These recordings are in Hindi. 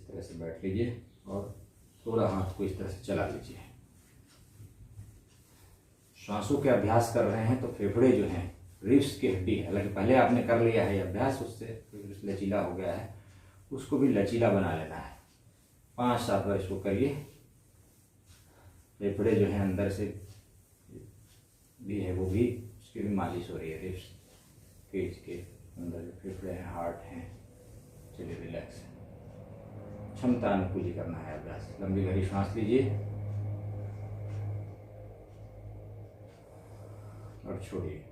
तरह से बैठ लीजिए और थोड़ा हाथ को इस तरह से चला लीजिए। श्वासों के अभ्यास कर रहे हैं तो फेफड़े जो हैं, रिब्स की हड्डी है, हालांकि पहले आपने कर लिया है अभ्यास, उससे लचीला हो गया है, उसको भी लचीला बना लेना है। 5-7 बार इसको करिए। फेफड़े जो हैं अंदर से भी है, वो भी, उसकी भी मालिश हो रही है। रिब्स केज के अंदर जो फेफड़े हैं, हार्ट हैं। चलिए रिलैक्स, क्षमता अनुकूली करना है अभ्यास। लंबी गहरी सांस लीजिए और छोड़िए।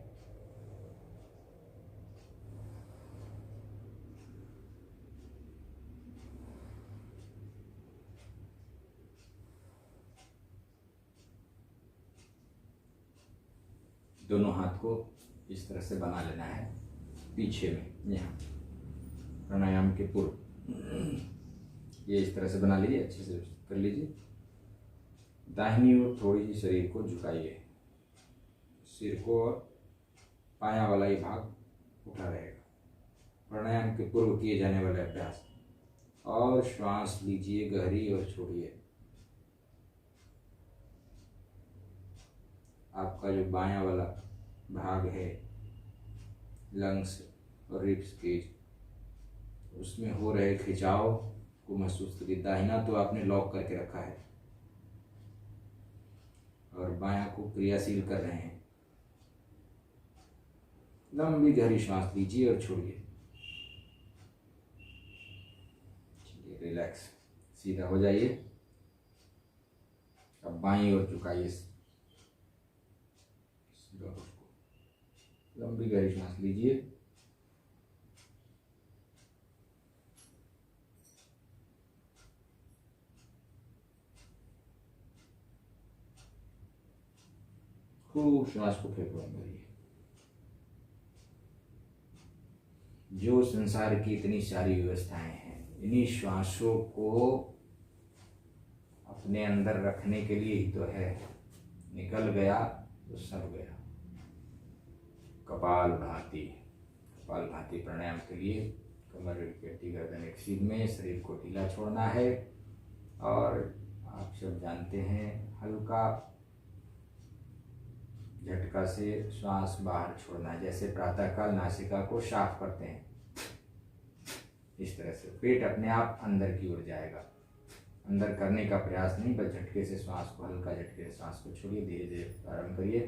दोनों हाथ को इस तरह से बना लेना है पीछे में, यहाँ प्राणायाम के पूर्व ये इस तरह से बना लीजिए, अच्छे से कर लीजिए। दाहिनी ओर थोड़ी सी शरीर को झुकाइए, सिर को और पाया वाला ये भाग उठा रहेगा। प्राणायाम के पूर्व किए जाने वाले अभ्यास। और श्वास लीजिए गहरी और छोड़िए। आपका जो बायां वाला भाग है, लंग्स और रिब्स केज, उसमें हो रहे खिंचाव को महसूस करिए। दाहिना तो आपने लॉक करके रखा है और बायां को क्रियाशील कर रहे हैं। लंबी गहरी सांस लीजिए और छोड़िए। चलिए रिलैक्स, सीधा हो जाइए। अब बाईं ओर झुकाइए, लंबी गहरी सांस लीजिए। खूब श्वास को फेफड़ों में भरिए। जो संसार की इतनी सारी व्यवस्थाएं हैं, इन्हीं श्वासों को अपने अंदर रखने के लिए ही तो है। निकल गया तो सब गया। कपालभाति, कपालभाति प्राणायाम के लिए कमर, पेटी, गर्दन एक सीध में, शरीर को ढीला छोड़ना है। और आप सब जानते हैं, हल्का झटका से श्वास बाहर छोड़ना है, जैसे प्रातःकाल नासिका को साफ करते हैं। इस तरह से पेट अपने आप अंदर की ओर जाएगा। अंदर करने का प्रयास नहीं, बस झटके से श्वास को, हल्का झटके से श्वास को छोड़िए। धीरे धीरे प्रारंभ करिए।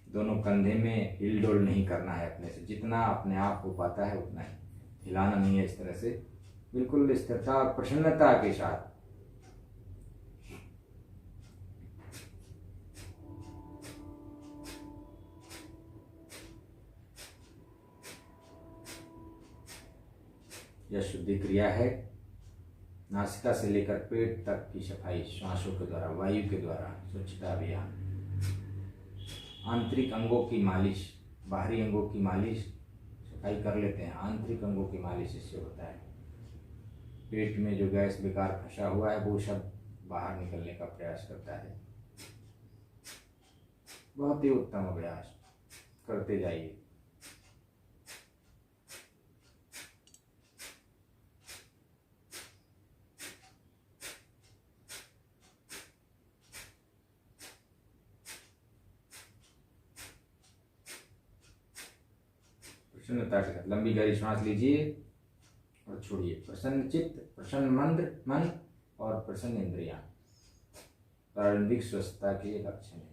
दोनों कंधे में हिल डोल नहीं करना है अपने से, जितना अपने आप हो पाता है उतना ही। हिलाना नहीं है, इस तरह से बिल्कुल स्थिरता और प्रसन्नता के साथ। यह शुद्धि क्रिया है। नासिका से लेकर पेट तक की सफाई श्वासों के द्वारा, वायु के द्वारा, स्वच्छता अभियान। आंतरिक अंगों की मालिश, बाहरी अंगों की मालिश सफाई कर लेते हैं, आंतरिक अंगों की मालिश इससे होता है। पेट में जो गैस बेकार फंसा हुआ है, वो सब बाहर निकलने का प्रयास करता है। बहुत ही उत्तम अभ्यास, करते जाइए। प्रसन्नता के साथ लंबी गहरी सांस लीजिए और छोड़िए। प्रसन्न चित्त, प्रसन्न मन और प्रसन्न इंद्रियां प्रारंभिक स्वस्थता के लक्षण है।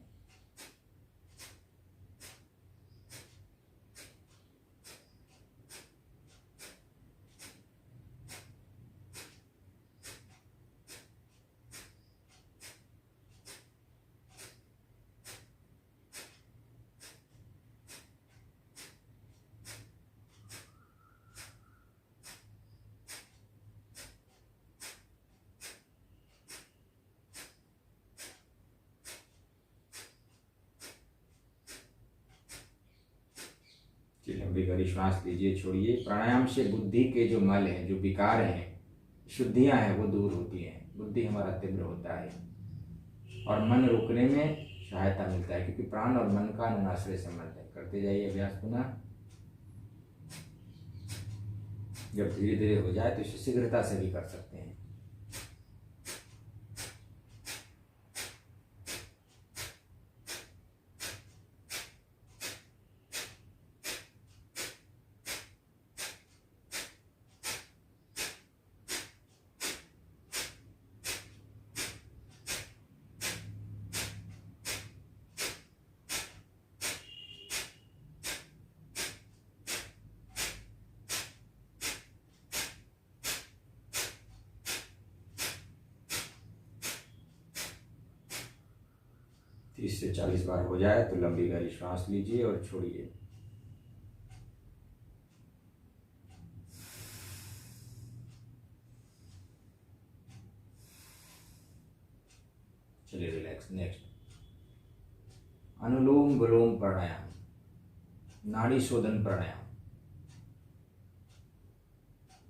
लंबी गहरी श्वास लीजिए, छोड़िए। प्राणायाम से बुद्धि के जो मल हैं, जो विकार हैं, शुद्धियां हैं, वो दूर होती हैं। बुद्धि हमारा तीव्र होता है और मन रुकने में सहायता मिलता है, क्योंकि प्राण और मन का अनुनाश्रय संबंध है। करते जाइए अभ्यास पुनः। जब धीरे धीरे हो जाए तो इसे शीघ्रता से भी कर सकते हैं। तीस से 40 बार हो जाए तो लंबी गहरी श्वास लीजिए और छोड़िए। चलिए रिलैक्स। नेक्स्ट अनुलोम विलोम प्राणायाम, नाड़ी शोधन प्राणायाम।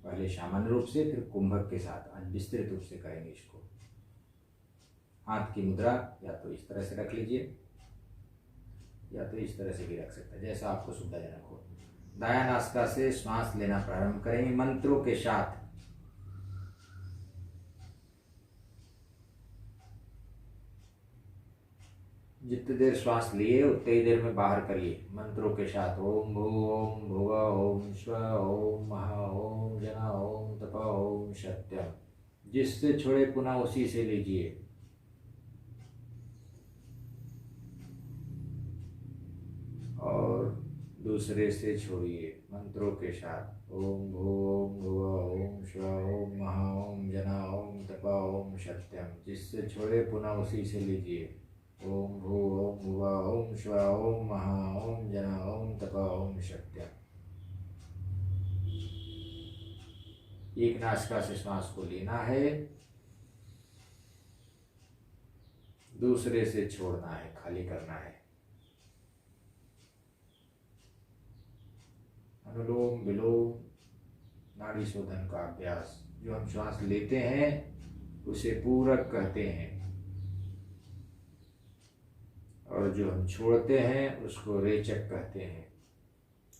पहले सामान्य रूप से फिर कुंभक के साथ आज विस्तृत रूप से करेंगे इसको। हाथ की मुद्रा या तो इस तरह से रख लीजिए या तो इस तरह से भी रख सकते हैं, जैसा आपको सुविधाजनक हो। दायां नासिका से श्वास लेना प्रारंभ करेंगे मंत्रों के साथ। जितनी देर श्वास लिए उतनी ही देर में बाहर करिए मंत्रों के साथ। ओम भूम भुवा ओम स्व ओम महा ओम जना ओम तपा ओम सत्यम। जिससे छोड़े पुनः उसी से लीजिए। और दूसरे से छोड़िए मंत्रों के साथ। ओम भूम भुवा ओम स्व ओम महा ओम जना ओम तपा ओम सत्यम। जिससे छोड़े पुनः उसी से लीजिए। ओम भू ओम भुवा ओम स्व ओम महा ओम जना ओम तपा ओम सत्यम। एक नासिका से श्वास को लेना है, दूसरे से छोड़ना है, खाली करना है। अनुलोम विलोम नाड़ी शोधन का अभ्यास। जो हम श्वास लेते हैं उसे पूरक कहते हैं और जो हम छोड़ते हैं उसको रेचक कहते हैं।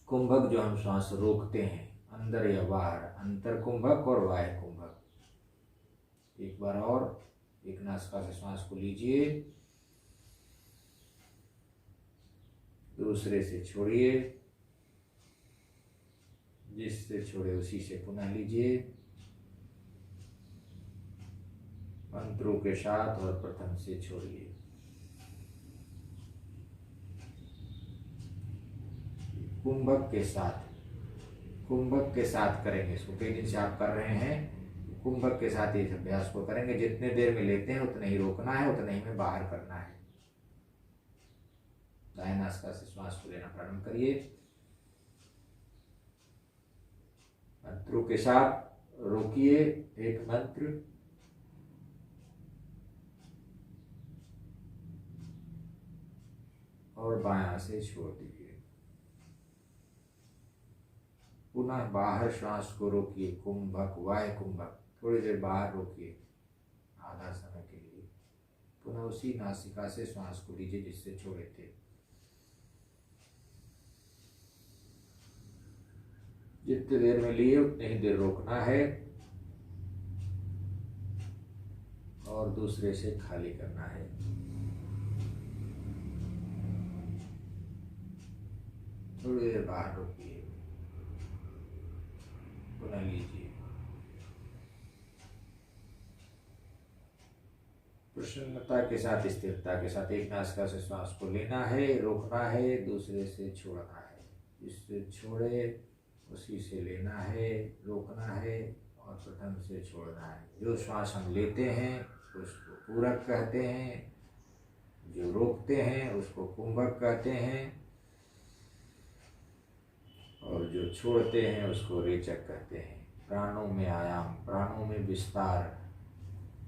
कुंभक जो हम श्वास रोकते हैं अंदर या बाहर, अंतर कुंभक और बाह्य कुंभक। एक बार और, एक नासिका से श्वास को लीजिए, दूसरे से छोड़िए, जिससे छोड़े उसी से पुनः लीजिए मंत्रों के साथ और प्रथम से छोड़िए। कुंभक के साथ करेंगे। इसको कई दिन से आप कर रहे हैं, कुंभक के साथ इस अभ्यास को करेंगे। जितने देर में लेते हैं उतने ही रोकना है, उतने ही में बाहर करना है। दायां नासिका से श्वास को लेना प्रारंभ करिए। मंत्रों के साथ रोकिए एक मंत्र, और बायां से छोड़ दीजिए। पुनः बाहर श्वास को रोकिए। कुंभक वायु कुंभक थोड़ी देर बाहर रोकिए आधा समय के लिए। पुनः उसी नासिका से श्वास को लीजिए जिससे छोड़े थे। जितनी देर में लिए उतनी ही देर रोकना है और दूसरे से खाली करना है। थोड़ी देर बाहर रोकिए, पुनः लीजिए। प्रसन्नता के साथ, स्थिरता के साथ एक नासिका से श्वास को लेना है, रोकना है, दूसरे से छोड़ना है। जिससे छोड़े उसी से लेना है, रोकना है और प्रथम से छोड़ना है। जो श्वास हम लेते हैं उसको पूरक कहते हैं, जो रोकते हैं उसको कुंभक कहते हैं, और जो छोड़ते हैं उसको रेचक कहते हैं। प्राणों में आयाम, प्राणों में विस्तार।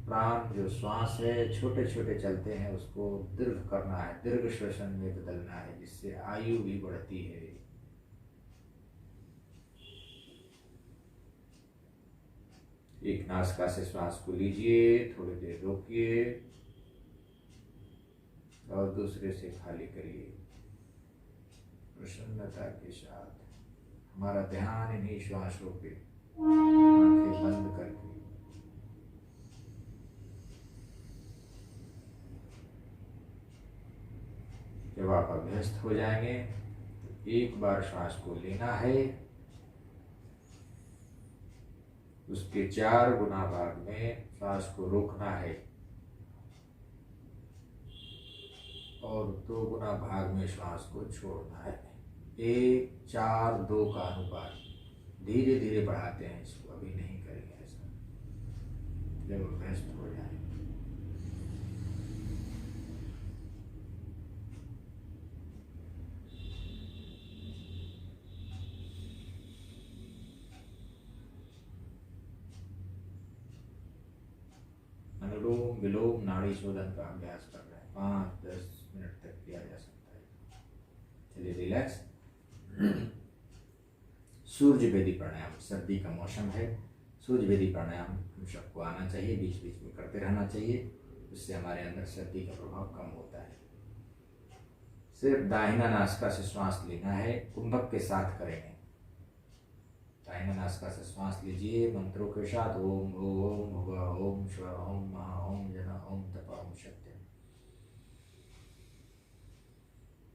प्राण जो श्वास है छोटे छोटे चलते हैं, उसको दीर्घ करना है, दीर्घ श्वसन में बदलना है, जिससे आयु भी बढ़ती है। एक नासिका से श्वास को लीजिए, थोड़ी देर रोकिए और दूसरे से खाली करिए। प्रसन्नता के साथ हमारा ध्यान इन्हीं श्वासों पे, आंखें बंद करके जब आप अभ्यस्त हो जाएंगे तो एक बार श्वास को लेना है, उसके 4 गुना भाग में श्वास को रोकना है और 2 गुना भाग में श्वास को छोड़ना है। 1, 4, 2 का अनुपात धीरे धीरे बढ़ाते हैं इसको, अभी नहीं करेंगे ऐसा। जब अभ्यस्त हो जाए अनुलोम विलोम नाड़ी शोधन का अभ्यास कर रहे हैं, 5-10 मिनट तक किया जा सकता है। चलिए रिलैक्स। सूर्य भेदी प्राणायाम, सर्दी का मौसम है, सूर्य भेदी प्राणायाम हम सबको आना चाहिए, बीच बीच में करते रहना चाहिए, उससे हमारे अंदर सर्दी का प्रभाव कम होता है। सिर्फ दाहिना नासिका से श्वास लेना है, कुंभक के साथ करेंगे। दाहिना नासिका से श्वास लीजिए मंत्रों के साथ, ओम ओम भुवः ओम स्वः ओम महा ओम जना ओम तपा ओम सत्यम।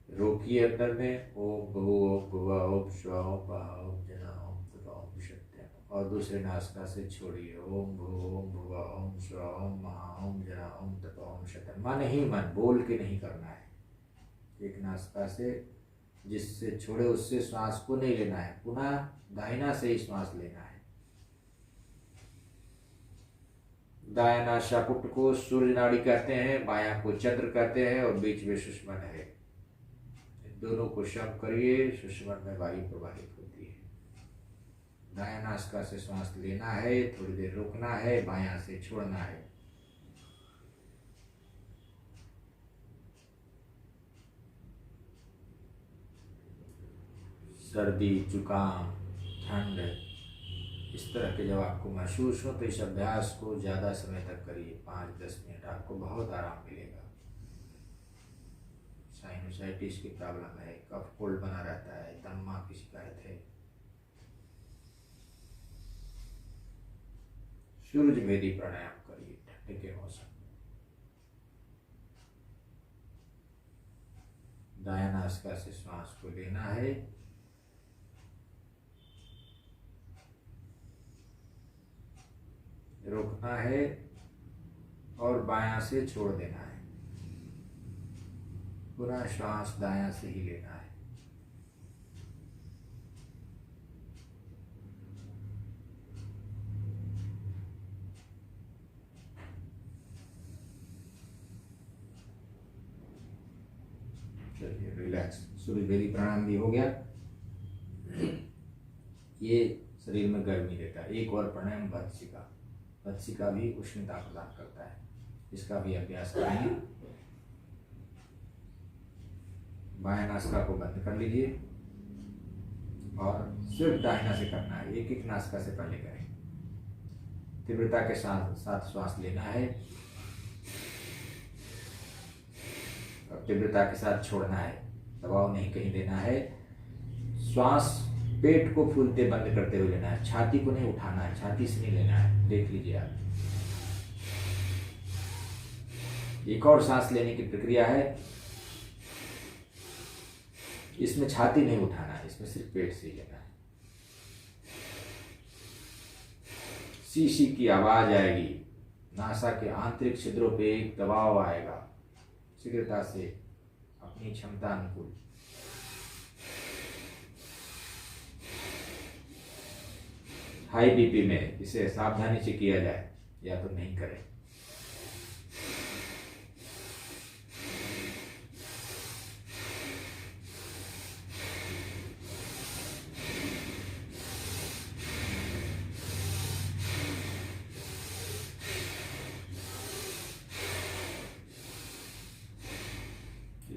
रोकिए अंदर में, ओम भुवः ओम स्वः ओम महा ओम जना ओम तपा ओम सत्यम। और दूसरे नासिका से छोड़िए, ओम भुवः ओम स्वः ओम महा ओम जना ओम तपा ओम सत्यम। मन ही मन, बोल के नहीं करना है। एक नासिका से जिससे छोड़े उससे श्वास को नहीं लेना है, पुनः दाहिना से ही श्वास लेना है। दाया नासापुट को सूर्य नाड़ी कहते हैं, बायां को चंद्र कहते हैं और बीच में सुषुम्ना है। दोनों को सम करिए, सुषुम्ना में वायु प्रवाहित होती है। दाया नासिका से श्वास लेना है, थोड़ी देर रोकना है, बायां से छोड़ना है। सर्दी, जुकाम, ठंड, इस तरह के जब आपको महसूस हो तो इस अभ्यास को ज़्यादा समय तक करिए, 5-10 मिनट, आपको बहुत आराम मिलेगा। साइनोसाइटिस की प्रॉब्लम है, कफ कोल्ड बना रहता है, दमा की शिकायत है, सूर्य भेदी प्राणायाम करिए ठंड के मौसम में। दाया नासिका से श्वास को लेना है, रोकना है और बायां से छोड़ देना है। पूरा श्वास दायां से ही लेना है। चलिए रिलैक्स। सूर्य भेदी प्राणायाम भी हो गया। ये शरीर में गर्मी देता है। एक और प्राणायाम भत्सिका, भत्सिका भी उष्णता प्रदान करता है, इसका भी अभ्यास करेंगे। बायां नासिका को बंद कर लीजिए और सिर्फ दाहिना से करना है। एक एक नासिका से पहले करें। तीव्रता के साथ श्वास लेना है और तीव्रता के साथ छोड़ना है। दबाव नहीं कहीं देना है। श्वास पेट को फूलते बंद करते हुए लेना है, छाती को नहीं उठाना है, छाती से नहीं लेना है। देख लीजिए आप। एक और सांस लेने की प्रक्रिया है, इसमें छाती नहीं उठाना है, इसमें सिर्फ पेट से ही लेना है। सी की आवाज आएगी, नासा के आंतरिक छिद्रों पे एक दबाव आएगा। शीघ्रता से अपनी क्षमता अनुकूल हाई बीपी में इसे सावधानी से किया जाए या तो नहीं करें।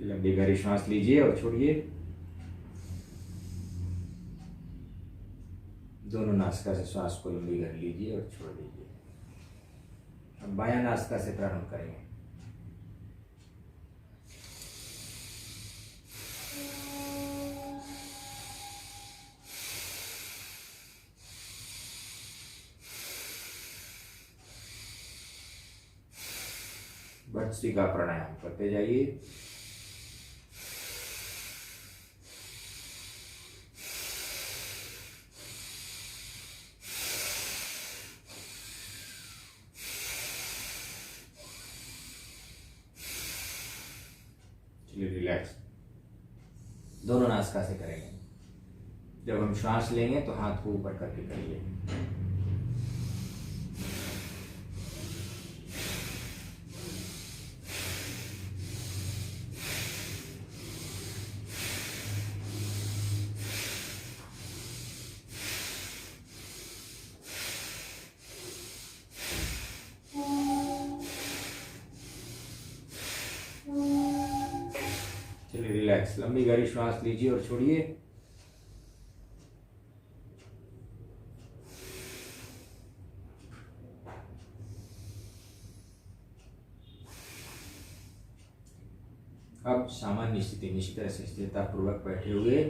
लंबी गहरी सांस लीजिए और छोड़िए। दोनों नासिका से श्वास को लंबी गहरी लीजिए और छोड़ दीजिए। अब बायां नासिका से प्रारंभ करेंगे। भस्त्रिका प्राणायाम करते जाइए। चलिए रिलैक्स, दोनों नासिका से करेंगे। जब हम श्वास लेंगे तो हाथ को ऊपर करके करिए। चलिए रिलैक्स, लंबी गहरी श्वास लीजिए और छोड़िए। अब सामान्य स्थिति में इसी तरह से स्थिरता पूर्वक बैठे हुए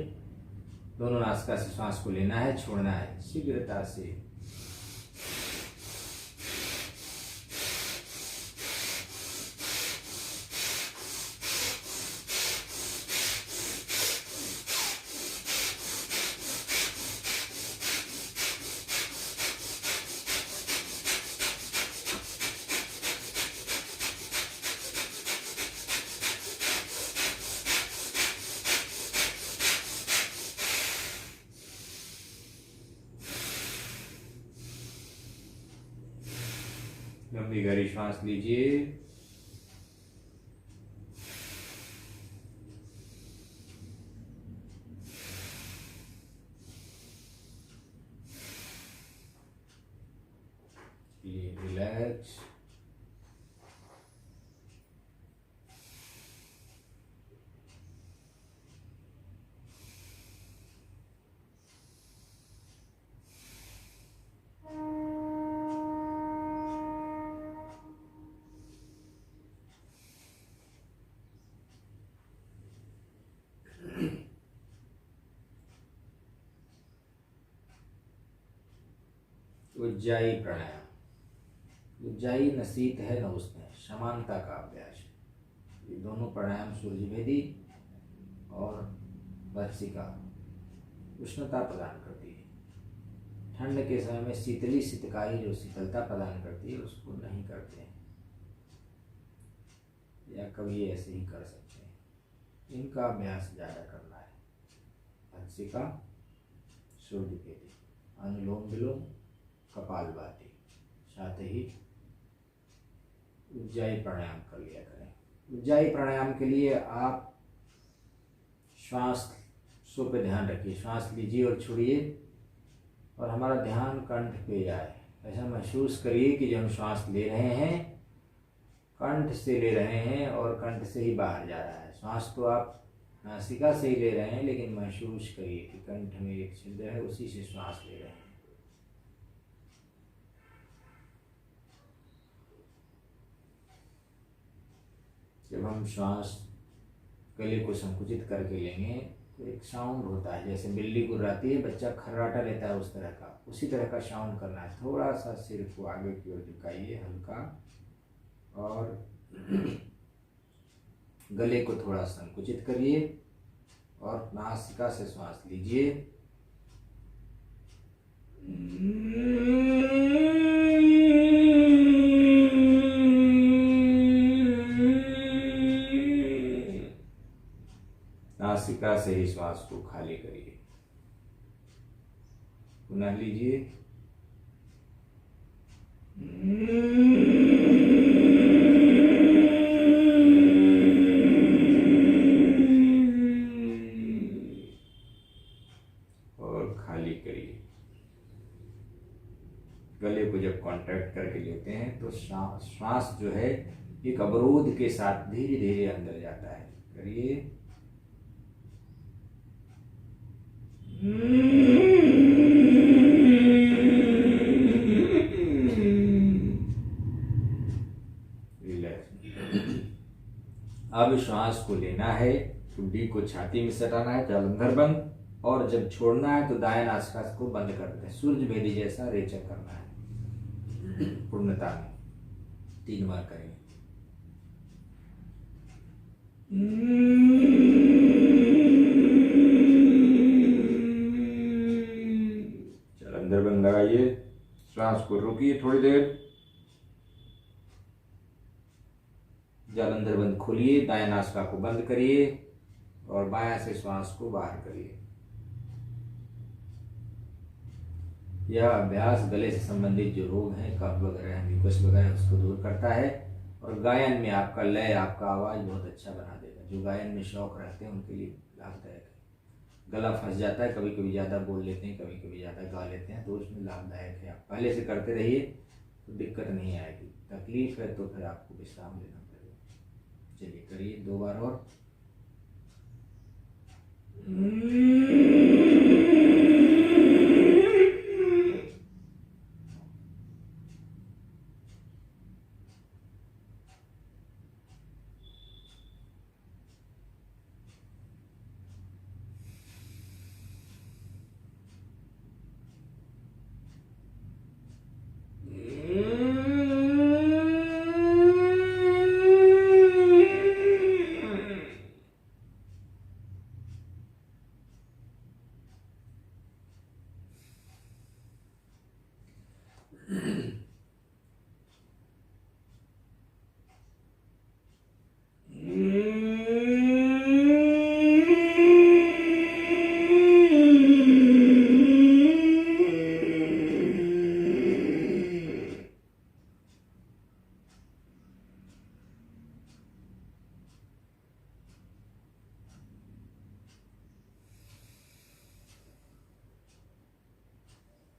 दोनों नासिका से श्वास को लेना है, छोड़ना है शीघ्रता से। लंबी गहरी श्वास लीजिए। रिलैक्स, उज्जाई प्राणायाम। उज्जाई न शीत है न उष्ण है, समानता का अभ्यास। ये दोनों प्राणायाम सूर्यभेदी और भस्त्रिका उष्णता प्रदान करती है। ठंड के समय में शीतली शीतकाई जो शीतलता प्रदान करती है उसको नहीं करते हैं, या कभी ऐसे ही कर सकते हैं। इनका अभ्यास ज़्यादा करना है। भस्त्रिका, सूर्यभेदी, अनुलोम विलोम, कपालभाति, साथ ही उज्जाई प्राणायाम कर लिया करें। उज्जाई प्राणायाम के लिए आप श्वास पे ध्यान रखिए। श्वास लीजिए और छोड़िए और हमारा ध्यान कंठ पे जाए। ऐसा महसूस करिए कि जब हम श्वास ले रहे हैं कंठ से ले रहे हैं और कंठ से ही बाहर जा रहा है। श्वास तो आप नासिका से ही ले रहे हैं, लेकिन महसूस करिए कि कंठ में एक छिद्र है, उसी से श्वास ले रहे हैं। जब हम श्वास गले को संकुचित करके लेंगे तो एक साउंड होता है, जैसे बिल्ली गुर्राती है, बच्चा खर्राटा लेता है, उस तरह का, उसी तरह का साउंड करना है। थोड़ा सा सिर को आगे की ओर झुकाइए हल्का, और गले को थोड़ा संकुचित करिए और नासिका से श्वास लीजिए। नासिका से ही श्वास को खाली करिए। पुनः लीजिए। और खाली करिए। गले को जब कॉन्ट्रैक्ट करके लेते हैं तो श्वास जो है एक अवरोध के साथ धीरे धीरे अंदर जाता है। करिए। अब श्वास को लेना है, ठुड्डी को छाती में सटाना है, जालंधर बंद, और जब छोड़ना है तो दाएं नासिका को बंद कर देते हैं। सूर्यभेदी जैसा रेचक करना है पूर्णता में। 3 बार करेंगे। चल अंदर बंद लगाइए, श्वास को रोकिए थोड़ी देर, जल अंदर बंद खोलिए, दाएं नासिका को बंद करिए और बायां से श्वास को बाहर करिए। यह अभ्यास गले से संबंधित जो रोग हैं, कफ वगैरह, म्यूकस वगैरह, उसको दूर करता है और गायन में आपका लय, आपका आवाज बहुत अच्छा बना देगा। जो गायन में शौक रखते हैं उनके लिए लाभदायक है। गला फंस जाता है, कभी कभी ज़्यादा बोल लेते हैं, कभी कभी ज़्यादा गा लेते हैं, तो उसमें लाभदायक है। आप पहले से करते रहिए तो दिक्कत नहीं आएगी। तकलीफ है तो फिर आपको विश्राम लेना पड़ेगा। चलिए करिए 2 बार और।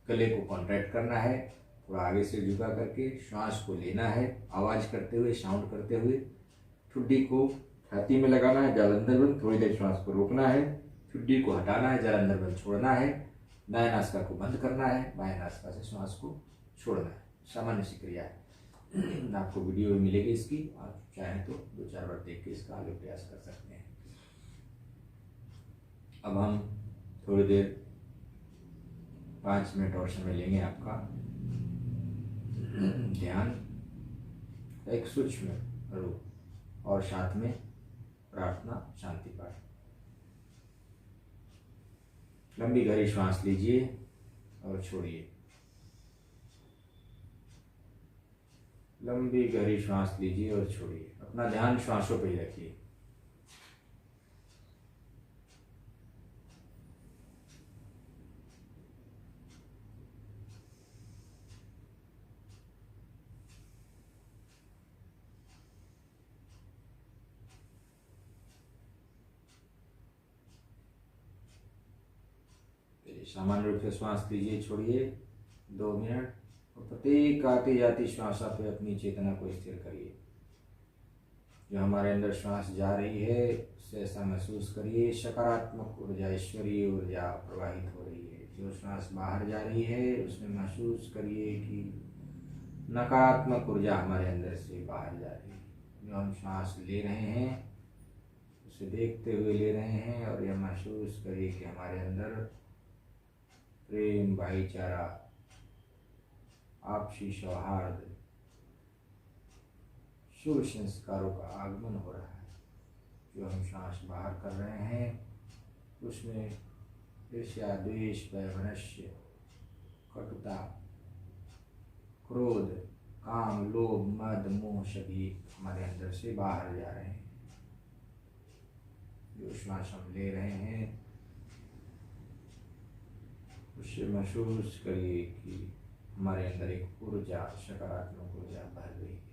गले को कॉन्ट्रैक्ट करना है, थोड़ा आगे से झुका करके श्वास को लेना है, आवाज करते हुए, साउंड करते हुए। ठुड्डी को छाती में लगाना है, जल अंदर बंद, थोड़ी देर श्वास को रोकना है, ठुड्डी को हटाना है, जल अंदर बंद छोड़ना है, दाएं नासिका को बंद करना है, बाएं नासिका से श्वास को छोड़ना है। सामान्य सी क्रिया है। आपको वीडियो भी मिलेगी इसकी, आप चाहें तो 2-4 बार देख के इसका आगे प्रयास कर सकते हैं। अब हम थोड़ी देर 5 मिनट और समय लेंगे आपका ध्यान, एक सूक्ष्म रूप और साथ में प्रार्थना, शांति पाठ। लंबी गहरी श्वास लीजिए और छोड़िए। लंबी गहरी श्वास लीजिए और छोड़िए। अपना ध्यान श्वासों पर ही रखिए। सामान्य रूप से श्वास लीजिए, छोड़िए 2 मिनट और प्रत्येक आती जाती श्वासा पे अपनी चेतना को स्थिर करिए। जो हमारे अंदर श्वास जा रही है उसे ऐसा महसूस करिए सकारात्मक ऊर्जा, ईश्वरीय ऊर्जा प्रवाहित हो रही है। जो श्वास बाहर जा रही है उसमें महसूस करिए कि नकारात्मक ऊर्जा हमारे अंदर से बाहर जा रही है। जो हम श्वास ले रहे हैं उसे देखते हुए ले रहे हैं और यह महसूस करिए कि हमारे अंदर प्रेम, भाईचारा, आपसी सौहार्द, शुभ संस्कारों का आगमन हो रहा है। जो हम श्वास बाहर कर रहे हैं उसमें ईर्ष्या, द्वेष, वैमनस्य, कटुता, क्रोध, काम, लोभ, मद, मोह सभी हमारे अंदर से बाहर जा रहे हैं। जो श्वास हम ले रहे हैं उससे महसूस करिए कि हमारे अंदर एक ऊर्जा, सकारात्मक ऊर्जा बह रही है।